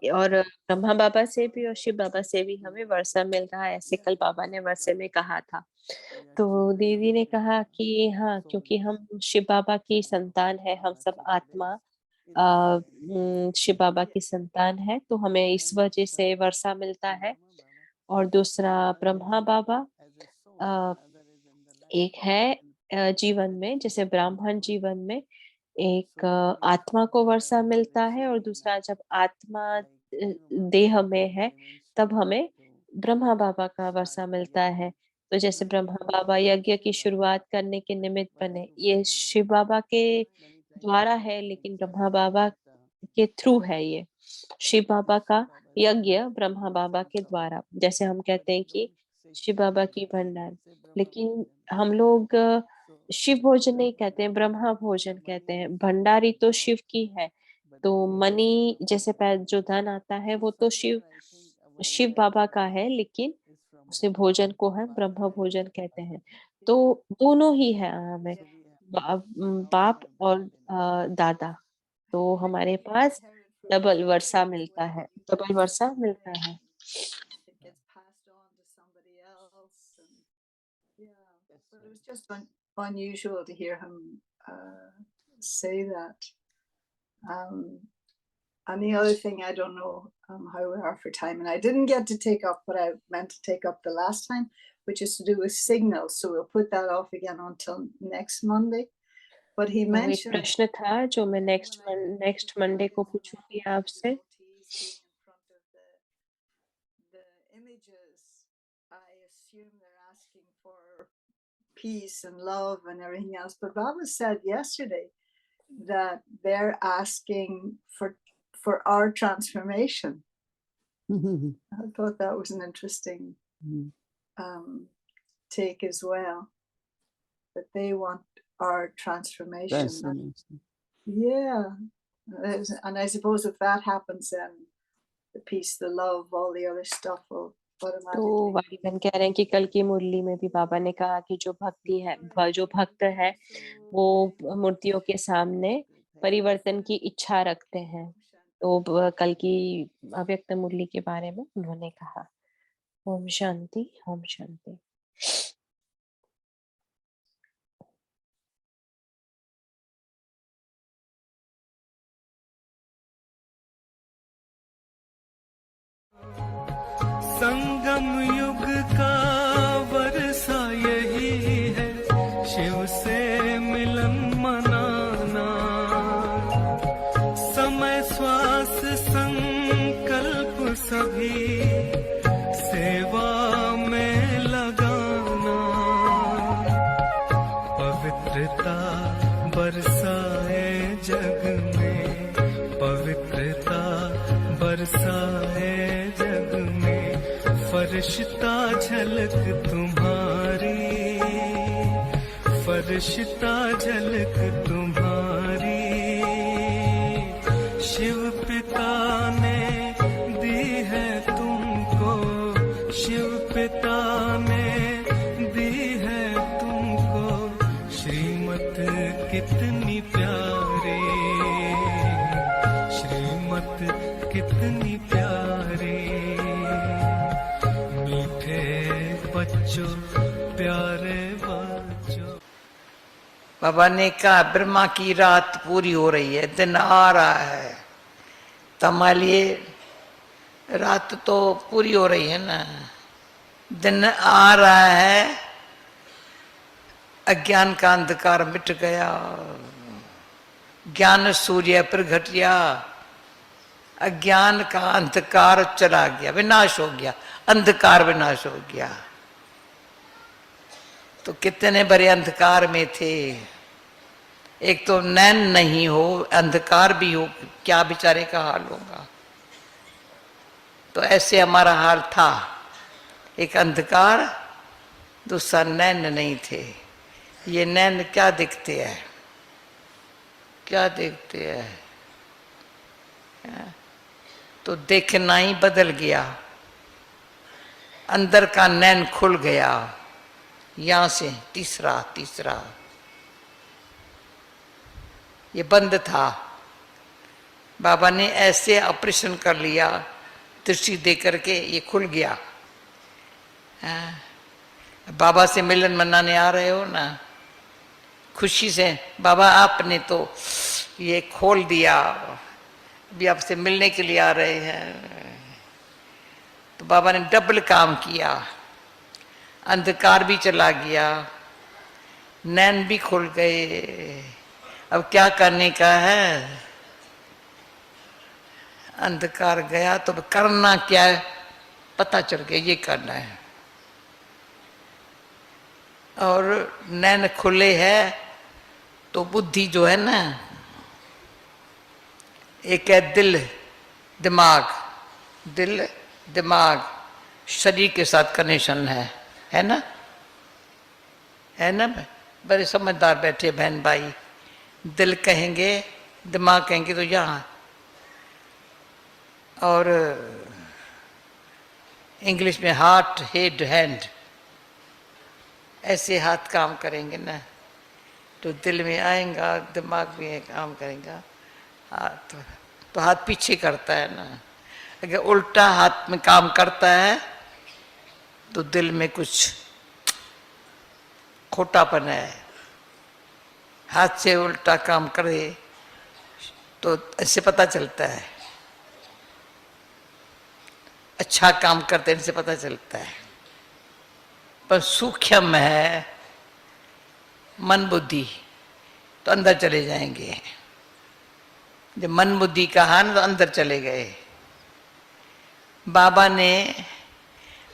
और ब्रह्मा बाबा से भी और शिव बाबा से भी हमें वर्षा मिल रहा है, ऐसे कल बाबा ने वर्षे में कहा था। तो दीदी ने कहा कि हाँ, क्योंकि हम शिव बाबा की संतान है, हम सब आत्मा शिव बाबा की संतान है, तो हमें इस वजह से वर्षा मिलता है। और दूसरा ब्रह्मा बाबा एक है जीवन में, जैसे ब्राह्मण जीवन में एक आत्मा को वर्षा मिलता है, और दूसरा जब आत्मा देह में है तब हमें ब्रह्मा बाबा का वर्षा मिलता है। तो जैसे ब्रह्मा बाबा यज्ञ की शुरुआत करने के निमित्त बने, ये शिव बाबा के द्वारा है, लेकिन ब्रह्मा बाबा के थ्रू है ये। शिव बाबा का यज्ञ ब्रह्मा बाबा के द्वारा, जैसे हम कहते हैं कि शिव बाबा की भंडार, लेकिन हम लोग शिव भोजन नहीं कहते हैं, ब्रह्मा भोजन कहते हैं। भंडारी तो शिव की है, तो मनी जैसे जो धन आता है वो तो शिव बाबा का है, लेकिन उसे भोजन को हम ब्रह्म भोजन कहते हैं। तो दोनों ही है हमें, बाप और दादा। तो हमारे पास डबल वर्षा मिलता है, डबल वर्षा मिलता है। it gets passed on to somebody else. And yeah, but it was just unusual to hear him say that. And the other thing, I don't know how we are for time, and I didn't get to take up what I meant to take up the last time, which is to do with signals. So we'll put that off again until next Monday. But he तो एक mentioned प्रश्न था जो मैं next Monday को पूछूंगी आपसे। the images, I assume they're asking for peace and love and everything else. But Baba said yesterday that they're asking for our transformation. I thought that was an interesting take as well. That they want our transformation. Yeah. And I suppose if that happens, then the peace, the love, all the other stuff will तो automatically. वाली बहन कह रहे हैं कि कल की मुरली में भी बाबा ने कहा कि जो भक्ति है, जो भक्त है वो मूर्तियों के सामने परिवर्तन की इच्छा रखते हैं। तो कल की अव्यक्त मुरली के बारे में उन्होंने कहा। ओम शांति, ओम शांति। संगम युग का वर्षा यही है, शिव से मिलन मनाना। समय श्वास संकल्प सभी सेवा में लगाना। पवित्रता बरसाए जग में, पवित्रता बरसाए जग में। फरिश्ता झलक तुम्हारी, फरिश्ता झलक तुम्हारी। शिव पिता ने दी है तुमको, शिव पिता कितनी प्यारे, श्रीमत कितनी प्यारे, मीठे बच्चों प्यारे बच्चों। बाबा ने कहा ब्रह्मा की रात पूरी हो रही है, दिन आ रहा है, तो हमारे लिए रात तो पूरी हो रही है ना, दिन आ रहा है, अज्ञान का अंधकार मिट गया, ज्ञान सूर्य प्रगट गया, अज्ञान का अंधकार चला गया, विनाश हो गया, अंधकार विनाश हो गया। तो कितने बड़े अंधकार में थे, एक तो नैन नहीं हो, अंधकार भी हो, क्या बेचारे का हाल होगा। तो ऐसे हमारा हाल था, एक अंधकार, दूसरा नैन नहीं थे। ये नैन क्या दिखते हैं, क्या देखते हैं, तो देखना ही बदल गया, अंदर का नैन खुल गया, यहां से तीसरा ये बंद था। बाबा ने ऐसे ऑपरेशन कर लिया, दृष्टि दे करके ये खुल गया। बाबा से मिलन मनाने आ रहे हो ना, खुशी से, बाबा आपने तो ये खोल दिया, अभी आपसे मिलने के लिए आ रहे हैं। तो बाबा ने डबल काम किया, अंधकार भी चला गया, नैन भी खुल गए। अब क्या करने का है, अंधकार गया तो करना क्या है पता चल गया, ये करना है। और नैन खुले है तो बुद्धि जो है ना, एक है दिल दिमाग शरीर के साथ कनेक्शन है ना, बड़े समझदार बैठे बहन भाई, दिल कहेंगे दिमाग कहेंगे तो यहाँ, और इंग्लिश में हार्ट हेड हैंड, ऐसे हाथ काम करेंगे ना, तो दिल में आएगा, दिमाग भी काम करेगा, हाथ तो हाथ पीछे करता है ना। अगर उल्टा हाथ में काम करता है तो दिल में कुछ खोटापन है, हाथ से उल्टा काम करे तो ऐसे पता चलता है, अच्छा काम करते हैं इनसे पता चलता है। पर सूक्ष्म है मन बुद्धि, तो अंदर चले जाएंगे। जब मन बुद्धि कहा ना तो अंदर चले गए। बाबा ने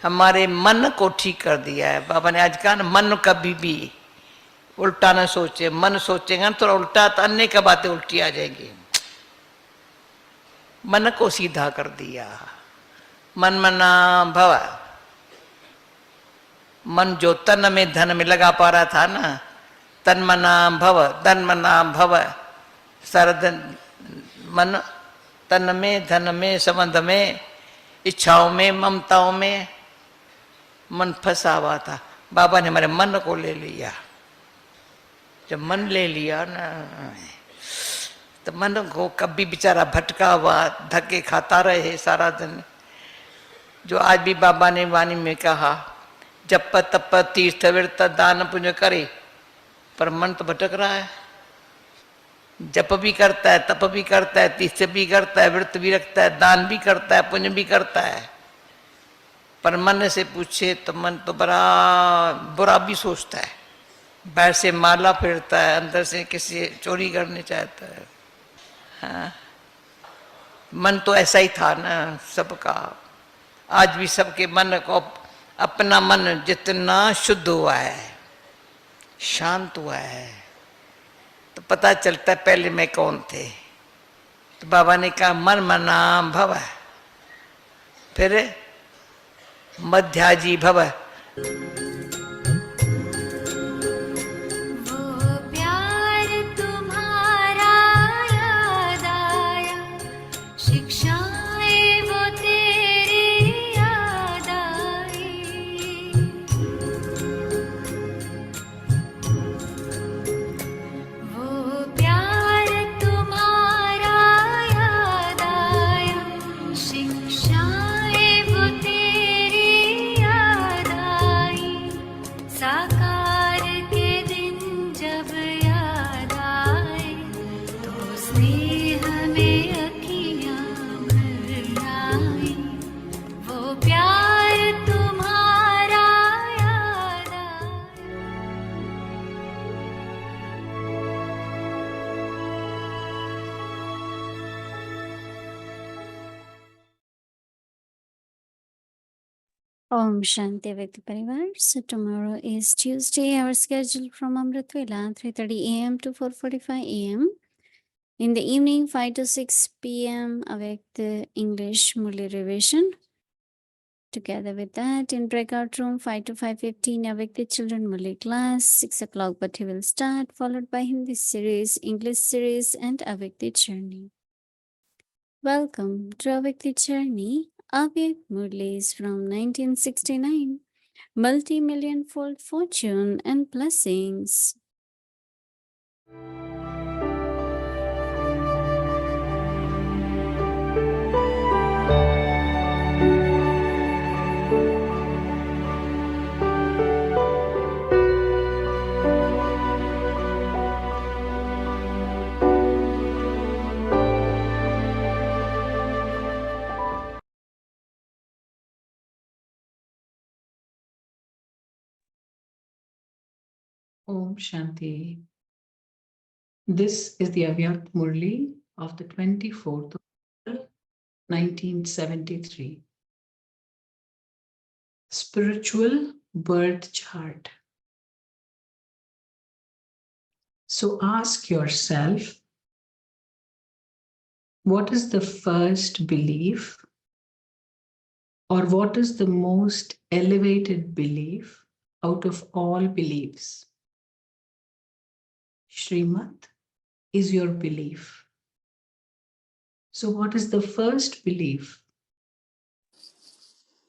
हमारे मन को ठीक कर दिया है। बाबा ने आज कहा ना, मन कभी भी उल्टा ना सोचे, मन सोचेगा तो उल्टा, तो अन्य का बातें उल्टी आ जाएंगी। मन को सीधा कर दिया। मन मना भव, मन जो तन में धन में लगा पा रहा था ना, तन मना भव, धन मना भव, सारा मन तन में धन में संबंध में इच्छाओं में ममताओं में मन फंसा हुआ था। बाबा ने हमारे मन को ले लिया। जब मन ले लिया ना, तो मन को कभी बेचारा भटका हुआ धक्के खाता रहे सारा दिन। जो आज भी बाबा ने वाणी में कहा, जप तप तीर्थ व्रत दान पुण्य करे, पर मन तो भटक रहा है। जप भी करता है, तप भी करता है, तीर्थ भी करता है, व्रत भी रखता है, दान भी करता है, पुण्य भी करता है, पर मन से पूछे तो मन तो बड़ा बुरा भी सोचता है। बाहर से माला फेरता है, अंदर से किसी चोरी करने चाहता है। हाँ, मन तो ऐसा ही था ना सबका। आज भी सबके मन को, अपना मन जितना शुद्ध हुआ है, शांत हुआ है, तो पता चलता है पहले में कौन थे। तो बाबा ने कहा मन मना भव, फिर मध्याजी भव। वो Om Shanti Vyakti Parivar. So tomorrow is Tuesday. Our schedule from Amrit Vela 3:30 a.m. to 4:45 a.m. In the evening 5 to 6 p.m. Awake the English Murli revision. Together with that, in breakout room 5 to 5:15 awake the children Murli class. 6 o'clock Bhatti will start, followed by Hindi series, English series, and awake the journey. Welcome to Awake the Journey. Avyak Murlis from 1969. Multi-million fold fortune and blessings. Om Shanti. This is the Avyak Murli of the 24th of April, 1973. Spiritual birth chart. So ask yourself, what is the first belief, or what is the most elevated belief out of all beliefs? Srimad is your belief. So what is the first belief?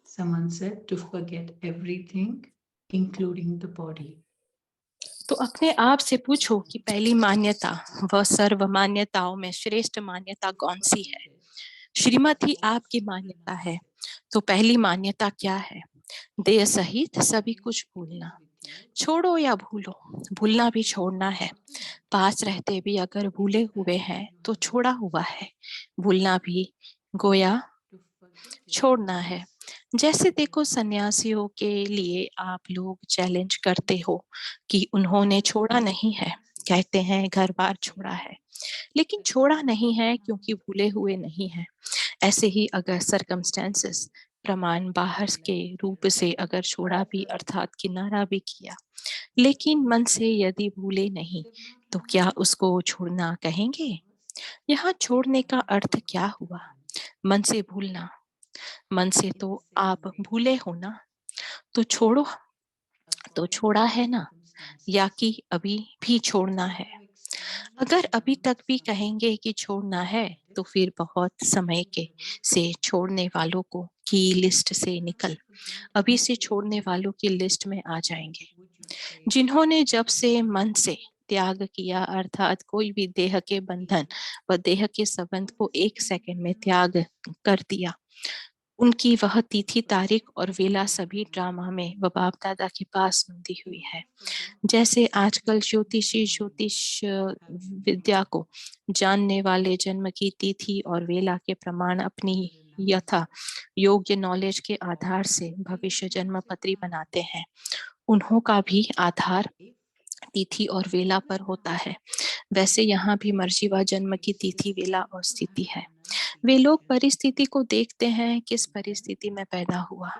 Someone said to forget everything, including the body. तो अपने आप से पूछो कि पहली मान्यता व सर्व मान्यताओं में श्रेष्ठ मान्यता कौन सी है। श्रीमत ही आपकी मान्यता है, तो पहली मान्यता क्या है? देह सहित सभी कुछ भूलना। छोड़ो या भूलो, भूलना भी छोड़ना है। पास रहते भी अगर भूले हुए हैं तो छोड़ा हुआ है। भूलना भी गोया छोड़ना है। जैसे देखो सन्यासियों के लिए आप लोग चैलेंज करते हो कि उन्होंने छोड़ा नहीं है, कहते हैं घर बार छोड़ा है, लेकिन छोड़ा नहीं है क्योंकि भूले हुए नहीं है। ऐसे ही अगर सर्कमस्टेंसेस प्रमाण बाहर के रूप से अगर छोड़ा भी अर्थात किनारा भी किया, लेकिन मन से यदि भूले नहीं तो क्या उसको छोड़ना कहेंगे? यहाँ छोड़ने का अर्थ क्या हुआ? मन से भूलना। मन से तो आप भूले हो ना, तो छोड़ो, तो छोड़ा है ना, या कि अभी भी छोड़ना है? अगर अभी तक भी कहेंगे कि छोड़ना है तो फिर बहुत समय के से छोड़ने वालों को की लिस्ट से निकल अभी से छोड़ने वालों की लिस्ट में आ जाएंगे, जिन्होंने जब से मन से त्याग किया अर्थात कोई भी देह के बंधन व देह के संबंध को एक सेकंड में त्याग कर दिया। उनकी वह तिथि तारीख और वेला सभी ड्रामा में व बाप दादा के पास बंधी हुई है। जैसे आजकल ज्योतिष विद्या को जानने वाले जन्म की तिथि और वेला के प्रमाण अपनी यथा योग्य नॉलेज के आधार से भविष्य जन्म पत्री बनाते हैं, उन्हों का भी आधार तिथि और वेला पर होता है। वैसे यहाँ भी मर्जी व जन्म की तिथि वेला और स्थिति है। वे लोग परिस्थिति को देखते हैं, किस परिस्थिति में पैदा हुआ,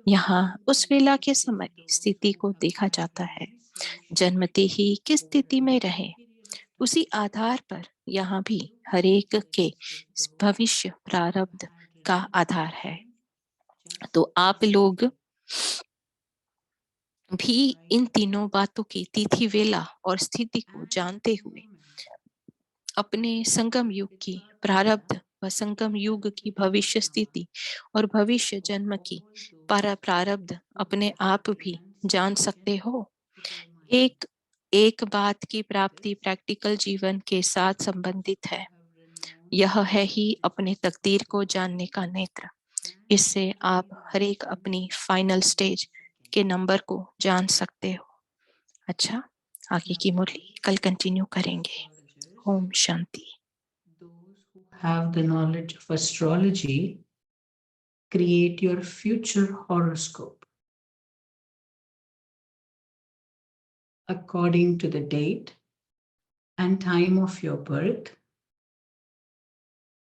यहाँ उस वेला के समय स्थिति को देखा जाता है। जन्मते ही किस स्थिति में रहे, उसी आधार पर यहाँ भी हरेक के भविष्य प्रारब्ध का आधार है। तो आप लोग भी इन तीनों बातों की तिथि वेला और स्थिति को जानते हुए अपने संगम युग की प्रारब्ध व संगम युग की भविष्य स्थिति और भविष्य जन्म की प्रारब्ध अपने आप भी जान सकते हो। एक बात की प्राप्ति प्रैक्टिकल जीवन के साथ संबंधित है, यह है ही अपने तकदीर को जानने का नेत्र। इससे आप हर एक अपनी फाइनल स्टेज के नंबर को जान सकते हो। अच्छा, आगे की मुरली कल कंटिन्यू करेंगे। Om Shanti. Those who have the knowledge of astrology create your future horoscope according to the date and time of your birth,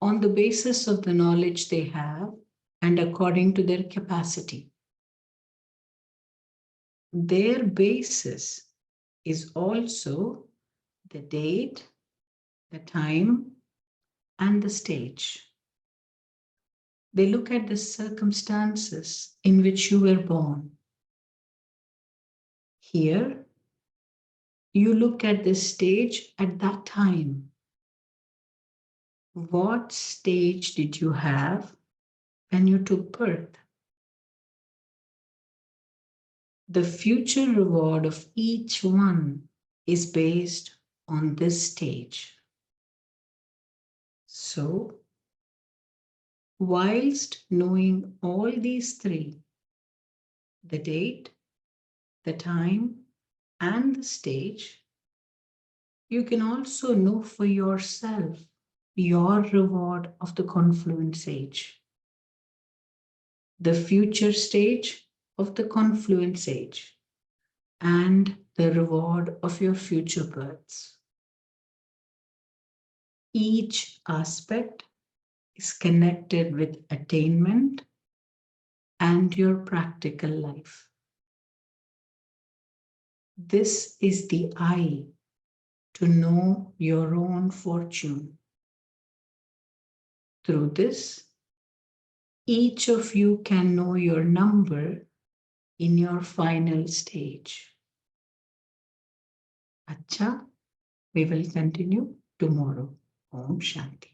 on the basis of the knowledge they have and according to their capacity. their basis is also the date, the time, and the stage. They look at the circumstances in which you were born. Here, you look at the stage at that time. What stage did you have when you took birth? The future reward of each one is based on this stage. So, whilst knowing all these three, the date, the time, and the stage, you can also know for yourself your reward of the confluence age, the future stage of the confluence age, and the reward of your future births. Each aspect is connected with attainment and your practical life. This is the eye to know your own fortune. Through this, each of you can know your number in your final stage. Acha, we will continue tomorrow. Om Shanti.